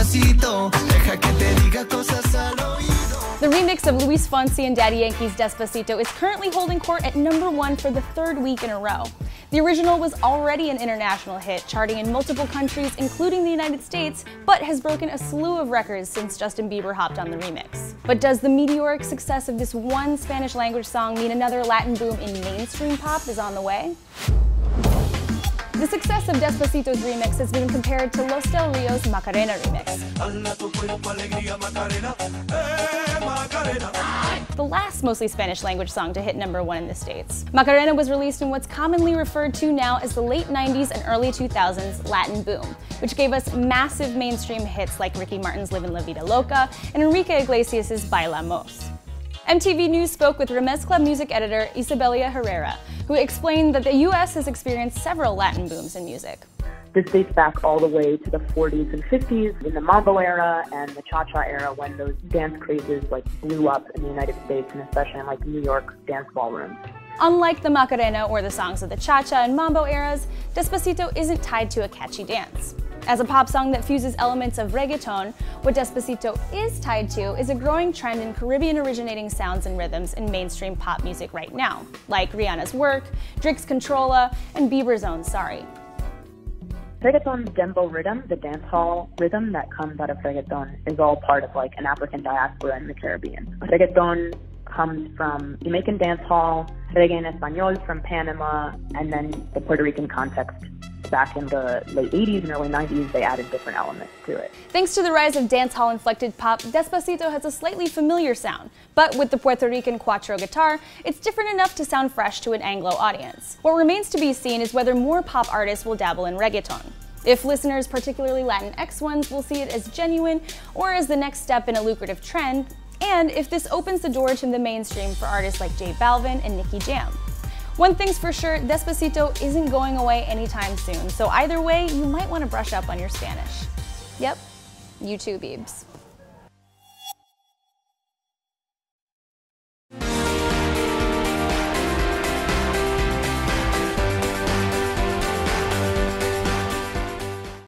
despacito, deja que te diga cosas al oído. The remix of Luis Fonsi and Daddy Yankee's Despacito is currently holding court at #1 for the 3rd week in a row. The original was already an international hit, charting in multiple countries, including the United States, but has broken a slew of records since Justin Bieber hopped on the remix. But does the meteoric success of this one Spanish-language song mean another Latin boom in mainstream pop is on the way? The success of Despacito's remix has been compared to Los Del Rio's Macarena remix. The last mostly Spanish-language song to hit #1 in the States. Macarena was released in what's commonly referred to now as the late 90s and early 2000s Latin boom, which gave us massive mainstream hits like Ricky Martin's Livin, Loca and Enrique Iglesias' Bailamos. MTV News spoke with Remezcla music editor Isabelia Herrera, who explained that the US has experienced several Latin booms in music. This dates back all the way to the 40s and 50s in the mambo era and the cha-cha era, when those dance crazes blew up in the United States and especially in New York dance ballrooms. Unlike the Macarena or the songs of the cha-cha and mambo eras, Despacito isn't tied to a catchy dance. As a pop song that fuses elements of reggaeton, what Despacito is tied to is a growing trend in Caribbean-originating sounds and rhythms in mainstream pop music right now, like Rihanna's Work, Drake's Controlla, and Bieber's own Sorry. Reggaeton's dembow rhythm, the dancehall rhythm that comes out of reggaeton, is all part of an African diaspora in the Caribbean. Reggaeton comes from Jamaican dancehall, reggae en español from Panama, and then the Puerto Rican context. Back in the late 80s and early 90s, they added different elements to it. Thanks to the rise of dancehall-inflected pop, Despacito has a slightly familiar sound, but with the Puerto Rican cuatro guitar, it's different enough to sound fresh to an Anglo audience. What remains to be seen is whether more pop artists will dabble in reggaeton. If listeners, particularly Latinx ones, will see it as genuine or as the next step in a lucrative trend, and if this opens the door to the mainstream for artists like J Balvin and Nicky Jam. One thing's for sure, Despacito isn't going away anytime soon, so either way, you might want to brush up on your Spanish. Yep, you too, Biebs.